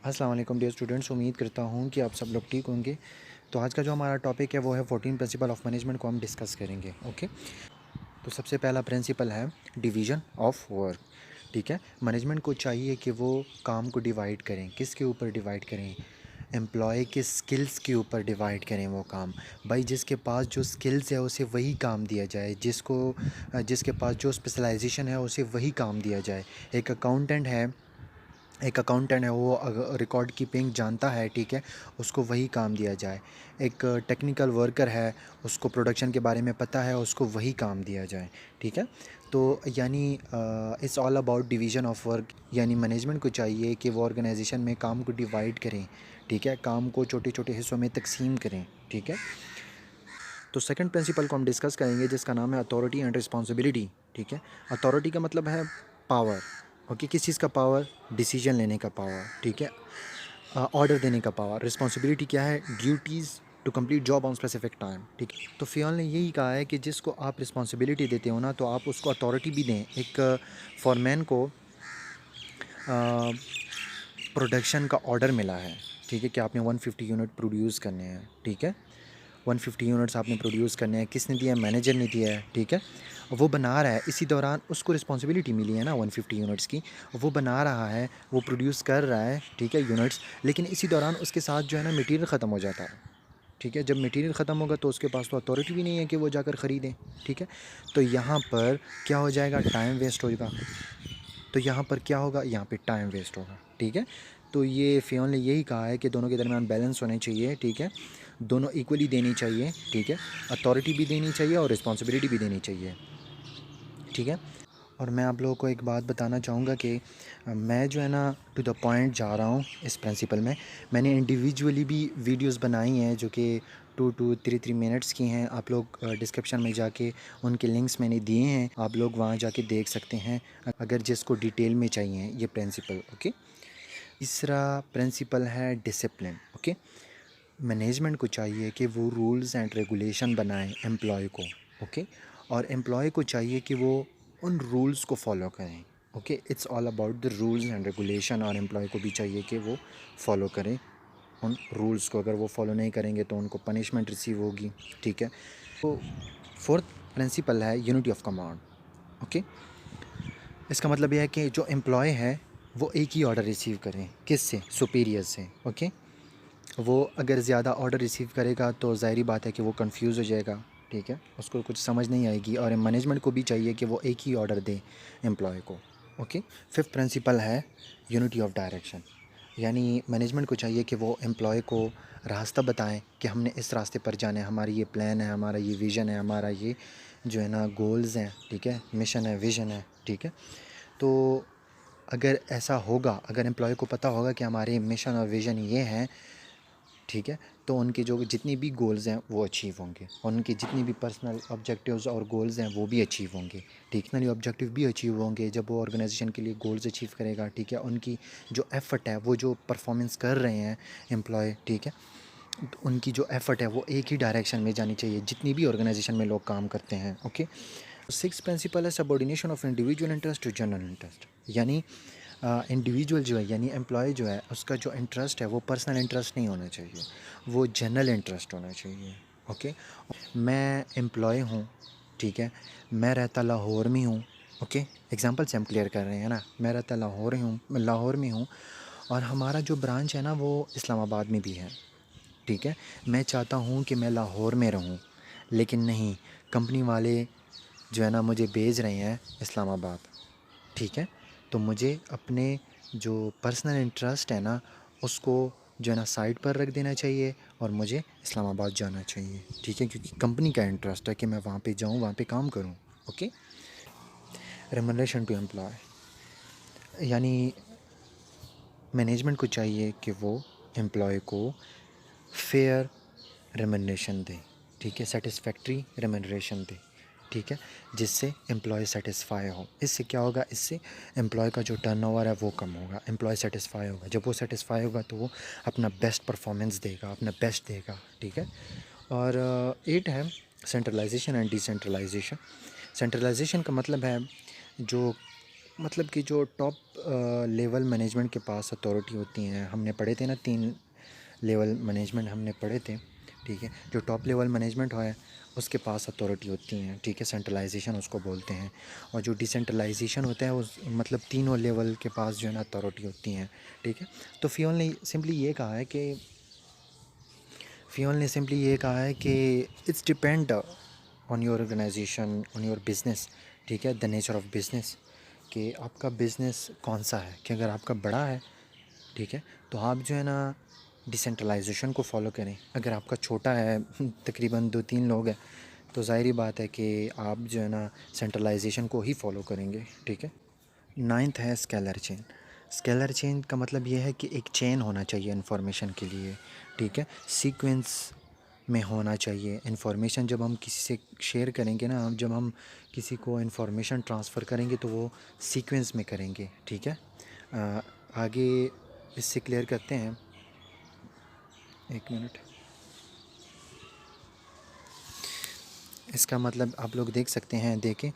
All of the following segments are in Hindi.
अस्सलाम वालेकुम डियर स्टूडेंट्स, उम्मीद करता हूँ कि आप सब लोग ठीक होंगे। तो आज का जो हमारा टॉपिक है वो है 14 प्रिंसिपल ऑफ मैनेजमेंट को हम डिस्कस करेंगे। ओके, तो सबसे पहला प्रिंसिपल है डिवीज़न ऑफ वर्क। ठीक है, मैनेजमेंट को चाहिए कि वो काम को डिवाइड करें। किसके ऊपर डिवाइड करें? एम्प्लॉय के स्किल्स के ऊपर डिवाइड करें वो काम। भाई जिसके पास जो स्किल्स है उसे वही काम दिया जाए, जिसके पास जो स्पेशलाइजेशन है उसे वही काम दिया जाए। एक अकाउंटेंट है वो रिकॉर्ड कीपिंग जानता है, ठीक है, उसको वही काम दिया जाए। एक टेक्निकल वर्कर है, उसको प्रोडक्शन के बारे में पता है, उसको वही काम दिया जाए। ठीक है, तो यानी it's all about division of work. यानी मैनेजमेंट को चाहिए कि वो ऑर्गेनाइजेशन में काम को डिवाइड करें। ठीक है, काम को छोटे छोटे हिस्सों में तकसीम करें। ठीक है, तो सेकंड प्रिंसिपल को हम डिस्कस करेंगे जिसका नाम है अथॉरिटी एंड रिस्पॉन्सिबिलिटी। ठीक है, अथॉरिटी का मतलब है पावर। ओके, किस चीज़ का पावर? डिसीजन लेने का पावर। ठीक है, ऑर्डर देने का पावर। रिस्पॉन्सिबिलिटी क्या है? Duties to complete job on specific time. ठीक है, तो फ़ियाल ने यही कहा है कि जिसको आप रिस्पॉन्सिबिलिटी देते हो ना, तो आप उसको अथॉरिटी भी दें। एक फॉरमैन को प्रोडक्शन का ऑर्डर मिला है, ठीक है, कि आपने 150 यूनिट प्रोड्यूस करने हैं। ठीक है, 150 यूनिट्स आपने प्रोड्यूस करने हैं। किसने दिया है? मैनेजर ने दिया है। ठीक है, वो बना रहा है, इसी दौरान उसको रिस्पॉन्सिबिलिटी मिली है ना 150 यूनिट्स की। वो बना रहा है, वो प्रोड्यूस कर रहा है, ठीक है, यूनिट्स। लेकिन इसी दौरान उसके साथ जो है ना मटेरियल ख़त्म हो जाता है। ठीक है, जब मटेरियल ख़त्म होगा तो उसके पास तो अथॉरिटी भी नहीं है कि वो जाकर ख़रीदें। ठीक है, तो यहाँ पर क्या हो जाएगा? टाइम वेस्ट होगा। तो यहाँ पर क्या होगा? यहाँ पे टाइम वेस्ट होगा। ठीक है, तो ये फ़ियोन ने यही कहा है कि दोनों के दरमियान बैलेंस होने चाहिए। ठीक है, दोनों इक्वली देनी चाहिए। ठीक है, अथॉरिटी भी देनी चाहिए और रिस्पॉन्सिबिलिटी भी देनी चाहिए। ठीक है, और मैं आप लोगों को एक बात बताना चाहूँगा कि मैं जो है ना टू द पॉइंट जा रहा हूँ इस प्रिंसिपल में। मैंने इंडिविजुअली भी वीडियोस बनाई हैं जो कि 2 to 3 मिनट्स की हैं। आप लोग डिस्क्रिप्शन में जाके उनके लिंक्स मैंने दिए हैं, आप लोग वहाँ जाके देख सकते हैं अगर जिसको डिटेल में चाहिए ये प्रिंसिपल। ओके, तीसरा प्रिंसिपल है डिसिप्लिन। ओके, मैनेजमेंट को चाहिए कि वो रूल्स एंड रेगुलेशन बनाएं एम्प्लॉय को। ओके, और एम्प्लॉय को चाहिए कि वो उन रूल्स को फॉलो करें। Okay, it's all about the rules and regulation. और एम्प्लॉय को भी चाहिए कि वो फॉलो करें उन रूल्स को। अगर वो फॉलो नहीं करेंगे तो उनको पनिशमेंट रिसीव होगी। ठीक है, तो फोर्थ प्रिंसिपल है यूनिटी ऑफ कमांड। ओके, इसका मतलब यह है कि जो एम्प्लॉय है वो एक ही ऑर्डर रिसीव करें। किससे? सुपीरियर से। ओके, वो अगर ज़्यादा ऑर्डर रिसीव करेगा तो ज़ाहिरी बात है कि वो कंफ्यूज हो जाएगा। ठीक है, उसको कुछ समझ नहीं आएगी। और मैनेजमेंट को भी चाहिए कि वो एक ही ऑर्डर दे एम्प्लॉय को। ओके, फिफ्थ प्रिंसिपल है यूनिटी ऑफ डायरेक्शन। यानी मैनेजमेंट को चाहिए कि वो एम्प्लॉय को रास्ता बताएं कि हमने इस रास्ते पर जाना है, हमारी ये प्लान है, हमारा ये विज़न है, हमारा ये जो है ना गोल्स हैं। ठीक है, मिशन है, विज़न है। ठीक है, तो अगर ऐसा होगा, अगर एम्प्लॉय को पता होगा कि हमारे मिशन और विज़न ये हैं, ठीक है, तो उनके जो जितनी भी गोल्स हैं वो अचीव होंगे, और उनकी जितनी भी पर्सनल ऑब्जेक्टिव्स और गोल्स हैं वो भी अचीव होंगे। ठीक, पर्सनली ऑब्जेक्टिव भी अचीव होंगे जब वो ऑर्गेनाइजेशन के लिए गोल्स अचीव करेगा। ठीक है, उनकी जो एफ़र्ट है, वो जो परफॉर्मेंस कर रहे हैं एम्प्लॉय, ठीक है, तो उनकी जो एफ़र्ट है वो एक ही डायरेक्शन में जानी चाहिए जितनी भी ऑर्गेनाइजेशन में लोग काम करते हैं। ओके, सिक्स प्रिंसिपल है subordination of individual interest to general interest. यानी इंडिविजुअल जो है, यानी एम्प्लॉय जो है, उसका जो इंटरेस्ट है वो पर्सनल इंटरेस्ट नहीं होना चाहिए, वो जनरल इंटरेस्ट होना चाहिए। ओके, मैं एम्प्लॉय हूँ, ठीक है, मैं रहता लाहौर में हूँ। ओके, एग्जांपल से हम क्लियर कर रहे हैं ना, मैं रहता लाहौर में हूँ, और हमारा जो ब्रांच है ना वो इस्लामाबाद में भी है। ठीक है, मैं चाहता हूँ कि मैं लाहौर में रहूँ, लेकिन नहीं, कंपनी वाले जो है ना मुझे भेज रहे हैं इस्लामाबाद। ठीक है, तो मुझे अपने जो पर्सनल इंटरेस्ट है ना उसको जो है ना साइड पर रख देना चाहिए और मुझे इस्लामाबाद जाना चाहिए। ठीक है, क्योंकि कंपनी का इंटरेस्ट है कि मैं वहाँ पे जाऊँ, वहाँ पे काम करूँ। ओके, रेमुनरेशन टू एम्प्लॉय, यानी मैनेजमेंट को चाहिए कि वो एम्प्लॉय को फेयर रेमुनरेशन दे। ठीक है, सेटिस्फैक्ट्री रेमुनरेशन दे। ठीक है, जिससे एम्प्लॉय सेटिस्फाई हो। इससे क्या होगा? इससे एम्प्लॉय का जो टर्नओवर है वो कम होगा, एम्प्लॉय सेटिस्फाई होगा। जब वो सेटिस्फाई होगा तो वो अपना बेस्ट परफॉर्मेंस देगा, अपना बेस्ट देगा। ठीक है, और 8 है सेंट्रलाइजेशन एंड डिसेंट्रलाइजेशन। सेंट्रलाइजेशन का मतलब है जो मतलब कि जो टॉप लेवल मैनेजमेंट के पास अथॉरिटी होती हैं, हमने पढ़े थे ना 3 लेवल मैनेजमेंट हमने पढ़े थे, ठीक है। जो टॉप लेवल मैनेजमेंट है उसके पास अथॉरिटी होती हैं, ठीक है, सेंट्रलाइजेशन उसको बोलते हैं। और जो डिसेंट्रलाइजेशन होता है उस मतलब तीनों लेवल के पास जो है ना अथॉरिटी होती हैं, ठीक है। तो फ़ियोल ने सिंपली ये कहा है कि it's depend on your organisation, on your business, ठीक है, द नेचर ऑफ बिज़नेस, कि आपका बिज़नेस कौन सा है। कि अगर आपका बड़ा है, ठीक है, तो आप जो है ना डिसेंट्रलाइजेशन को फॉलो करें। अगर आपका छोटा है तकरीबन 2-3 लोग हैं, तो ज़ाहिर बात है कि आप जो है ना सेंट्रलाइजेशन को ही फॉलो करेंगे, ठीक है। नाइन्थ है स्केलर चेन। स्केलर चेन का मतलब ये है कि एक चेन होना चाहिए इन्फॉर्मेशन के लिए, ठीक है, सीक्वेंस में होना चाहिए इन्फॉर्मेशन। जब हम किसी से शेयर करेंगे ना, जब हम किसी को इन्फॉर्मेशन ट्रांसफ़र करेंगे तो वो सीक्वेंस में करेंगे, ठीक है। आगे इससे क्लियर करते हैं, एक मिनट। इसका मतलब आप लोग देख सकते हैं, देखें,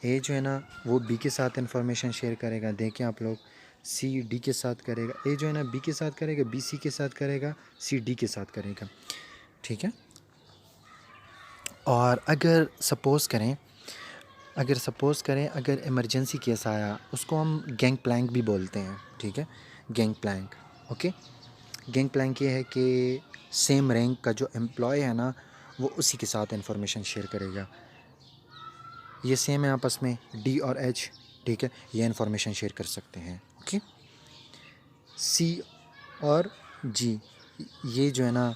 ए जो है ना वो बी के साथ इन्फॉर्मेशन शेयर करेगा, देखें आप लोग, सी डी के साथ करेगा, ए जो है ना बी के साथ करेगा, बी सी के साथ करेगा, सी डी के साथ करेगा, ठीक है। और अगर इमरजेंसी केस आया, उसको हम गैंग प्लैंक भी बोलते हैं, ठीक है, gang plank, okay. Gang plank ये है कि सेम रैंक का जो एम्प्लॉय है ना वो उसी के साथ इन्फॉर्मेशन शेयर करेगा। ये सेम है आपस में, डी और एच, ठीक है, ये इन्फॉर्मेशन शेयर कर सकते हैं, ओके। सी और जी, ये जो है ना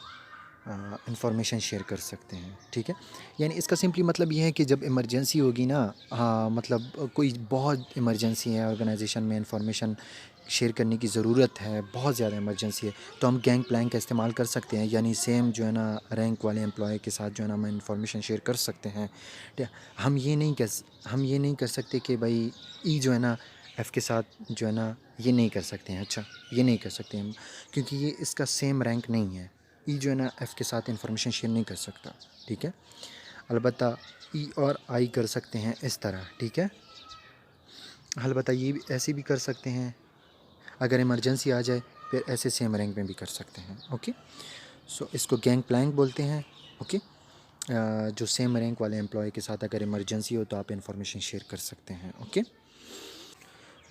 इंफॉर्मेशन शेयर कर सकते हैं, ठीक है। यानी इसका सिंपली मतलब ये है कि जब इमरजेंसी होगी ना, हाँ मतलब कोई बहुत इमरजेंसी है, ऑर्गेनाइजेशन में इंफॉर्मेशन शेयर करने की ज़रूरत है, बहुत ज़्यादा इमरजेंसी है, तो हम गैंग प्लैंक का इस्तेमाल कर सकते हैं। यानी सेम जो है ना रैंक वाले एम्प्लॉय के साथ जो है ना हम इंफॉर्मेशन शेयर कर सकते हैं, ठीक है। हम ये नहीं कर सकते कि भाई ई जो है ना एफ़ के साथ जो है ना ये नहीं कर सकते हैं, अच्छा ये नहीं कर सकते हम, क्योंकि ये इसका सेम रैंक नहीं है। ई जो है ना एफ़ के साथ इंफॉर्मेशन शेयर नहीं कर सकता, ठीक है। अलबत्ता ई और आई कर सकते हैं इस तरह, ठीक है। अलबत्ता ये भी ऐसे भी कर सकते हैं, अगर इमरजेंसी आ जाए फिर ऐसे सेम रैंक में भी कर सकते हैं, ओके। सो इसको गैंग प्लैंक बोलते हैं, ओके। जो सेम रैंक वाले एम्प्लॉय के साथ अगर इमरजेंसी हो तो आप इंफॉर्मेशन शेयर कर सकते हैं, ओके।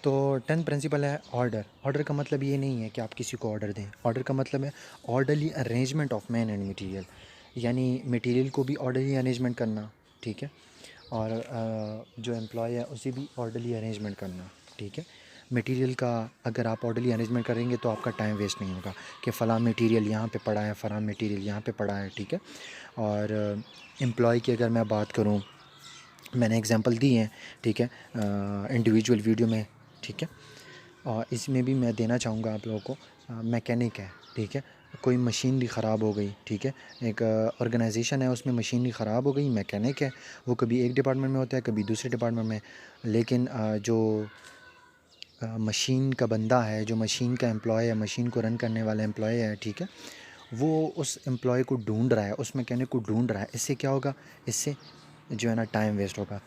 तो 10th प्रिंसिपल है ऑर्डर। ऑर्डर का मतलब ये नहीं है कि आप किसी को ऑर्डर दें, ऑर्डर का मतलब है orderly arrangement of man and material, यानी मटेरियल को भी ऑर्डरली अरेंजमेंट करना, ठीक है। और जो एम्प्लॉय है उसे भी ऑर्डरली अरेंजमेंट करना, ठीक है। मटेरियल का अगर आप ऑर्डरली अरेंजमेंट करेंगे तो आपका टाइम वेस्ट नहीं होगा कि फ़लाँ मटेरियल यहाँ पे पड़ा है, फ़लाँ मटेरियल यहाँ पे पड़ा है, ठीक है। और एम्प्लॉय की अगर मैं बात करूँ, मैंने एग्जांपल दी है, ठीक है, इंडिविजुअल वीडियो में, ठीक है। और इसमें भी मैं देना चाहूँगा आप लोगों को, मैकेनिक है, ठीक है, कोई मशीनरी ख़राब हो गई, ठीक है, एक ऑर्गेनाइजेशन है उसमें मशीनरी ख़राब हो गई, मैकेनिक है, वो कभी एक डिपार्टमेंट में होता है कभी दूसरे डिपार्टमेंट में, लेकिन जो मशीन का बंदा है, जो मशीन का एम्प्लॉय है, मशीन को रन करने वाला एम्प्लॉय है, ठीक है, वो उस एम्प्लॉय को ढूंढ रहा है, उस मैकेनिक को ढूंढ रहा है। इससे क्या होगा, इससे जो है ना टाइम वेस्ट होगा।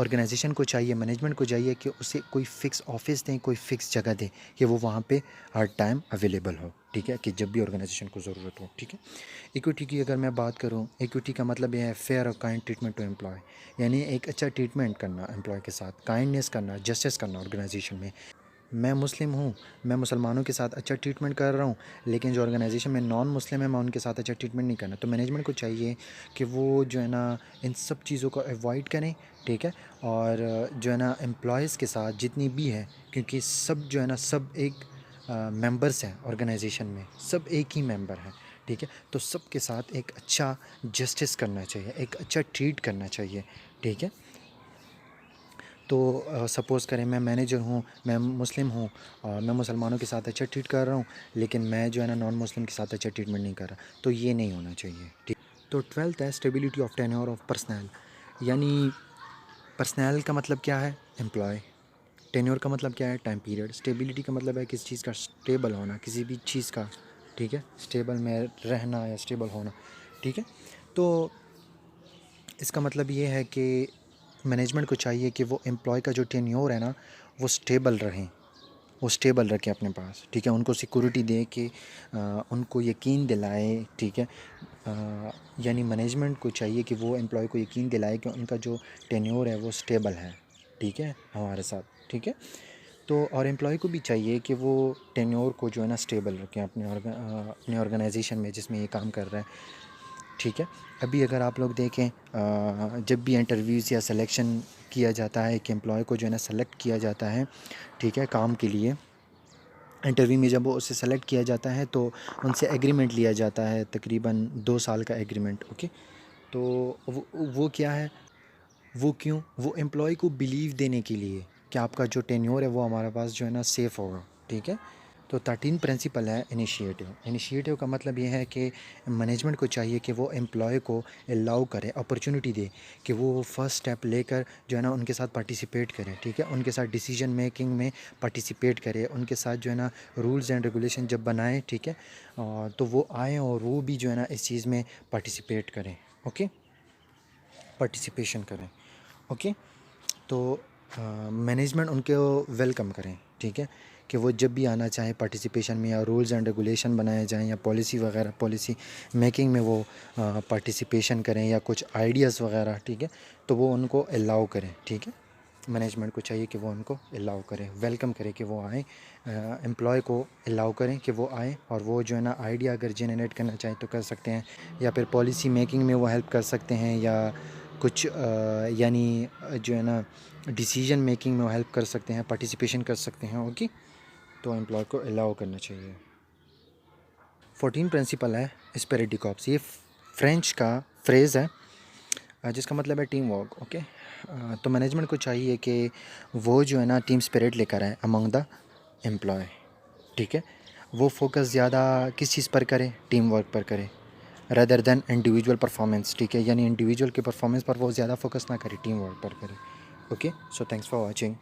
ऑर्गेनाइजेशन को चाहिए, मैनेजमेंट को चाहिए कि उसे कोई फ़िक्स ऑफिस दें, कोई फ़िक्स जगह दें कि वो वहाँ पे हर टाइम अवेलेबल हो, ठीक है, कि जब भी ऑर्गेनाइजेशन को ज़रूरत हो, ठीक है। इक्विटी की अगर मैं बात करूँ, इक्विटी का मतलब ये है फेयर और काइंड ट्रीटमेंट टू एम्प्लॉय, यानी एक अच्छा ट्रीटमेंट करना एम्प्लॉय के साथ, काइंडनेस करना, जस्टिस करना ऑर्गेनाइजेशन में। मैं मुस्लिम हूँ, मैं मुसलमानों के साथ अच्छा ट्रीटमेंट कर रहा हूँ, लेकिन जो ऑर्गेनाइजेशन में नॉन मुस्लिम है मैं उनके साथ अच्छा ट्रीटमेंट नहीं करना। तो मैनेजमेंट को चाहिए कि वो जो है ना इन सब चीज़ों को अवॉइड करें, ठीक है। और जो है ना एम्प्लॉयज़ के साथ जितनी भी है, क्योंकि सब जो है ना सब एक मेंबर्स हैं ऑर्गेनाइजेशन में, सब एक ही मेंबर हैं, ठीक है। तो सब के साथ एक अच्छा जस्टिस करना चाहिए, एक अच्छा ट्रीट करना चाहिए, ठीक है। तो सपोज़ करें मैं मैनेजर हूँ, मैं मुस्लिम हूँ और मैं मुसलमानों के साथ अच्छा ट्रीट कर रहा हूँ, लेकिन मैं जो है ना नॉन मुस्लिम के साथ अच्छा ट्रीटमेंट नहीं कर रहा, तो ये नहीं होना चाहिए, ठीक। तो 12th है stability of tenure of personal, यानी पर्सनल का मतलब क्या है, एम्प्लॉय। टेन्योर का मतलब क्या है, टाइम पीरियड। स्टेबिलिटी का मतलब है किसी चीज़ का स्टेबल होना, किसी भी चीज़ का, ठीक है, स्टेबल में रहना या स्टेबल होना, ठीक है। तो इसका मतलब ये है कि मैनेजमेंट को चाहिए कि वो एम्प्लॉय का जो टेन्योर है ना वो स्टेबल रहें, वो स्टेबल रखें अपने पास, ठीक है। उनको सिक्योरिटी दें कि उनको यकीन दिलाए, ठीक है। यानी मैनेजमेंट को चाहिए कि वो एम्प्लॉय को यकीन दिलाए कि उनका जो टेन्योर है वो स्टेबल है, ठीक है, हमारे साथ, ठीक है। तो और एम्प्लॉय को भी चाहिए कि वो टेन्योर को जो है ना स्टेबल रखें अपने ऑर्गेनाइजेशन में जिसमें ये काम कर रहा है, ठीक है। अभी अगर आप लोग देखें, जब भी इंटरव्यूज़ या सिलेक्शन किया जाता है, एक एम्प्लॉय को जो है ना सेलेक्ट किया जाता है, ठीक है, काम के लिए, इंटरव्यू में जब वो उसे सेलेक्ट किया जाता है तो उनसे एग्रीमेंट लिया जाता है, तकरीबन 2 साल का एग्रीमेंट, ओके। तो वो क्या है, वो क्यों, वो एम्प्लॉय को बिलीव देने के लिए कि आपका जो टेन्योर है वो हमारे पास जो है ना सेफ़ होगा, ठीक है। तो 13 प्रिंसिपल है इनिशिएटिव। इनिशिएटिव का मतलब ये है कि मैनेजमेंट को चाहिए कि वो एम्प्लॉय को अलाउ करे, अपॉर्चुनिटी दे कि वो फर्स्ट स्टेप लेकर जो है ना उनके साथ पार्टिसिपेट करे, ठीक है। उनके साथ डिसीजन मेकिंग में पार्टिसिपेट करे, उनके साथ जो है ना रूल्स एंड रेगुलेशन जब बनाए, ठीक है, तो वो आए और वो भी जो है ना इस चीज़ में पार्टिसिपेट करें, ओके, पार्टिसिपेशन करें, ओके। तो मैनेजमेंट उनको वेलकम करें, ठीक है, कि वो जब भी आना चाहें पार्टिसिपेशन में, या रूल्स एंड रेगुलेशन बनाए जाएं, या पॉलिसी वगैरह, पॉलिसी मेकिंग में वो पार्टिसिपेशन करें, या कुछ आइडियाज़ वगैरह, ठीक है, तो वो उनको अलाउ करें, ठीक है। मैनेजमेंट को चाहिए कि वो उनको अलाउ करें, वेलकम करें कि वो आएँ, एम्प्लॉय को अलाउ करें कि वो आएँ, और वो जो है ना आइडिया अगर जनरेट करना चाहें तो कर सकते हैं, या फिर पॉलिसी मेकिंग में वो हेल्प कर सकते हैं, या कुछ यानी जो है ना डिसीजन मेकिंग में वो हेल्प कर सकते हैं, पार्टिसिपेशन कर सकते हैं, ओके। तो एम्प्लॉय को अलाउ करना चाहिए। 14 प्रिंसिपल है स्पिरिट डी कॉर्प्स, ये फ्रेंच का फ्रेज़ है, जिसका मतलब है टीम वर्क, ओके। तो मैनेजमेंट को चाहिए कि वो जो है ना टीम स्पिरिट लेकर आए अमंग द एम्प्लॉय, ठीक है। वो फोकस ज़्यादा किस चीज़ पर करे, टीम वर्क पर करे, रदर देन इंडिविजुअल परफॉर्मेंस, ठीक है। यानी इंडिविजुअल के परफॉर्मेंस पर वो ज़्यादा फोकस ना करे, टीम वर्क पर करे, okay. So thanks for watching.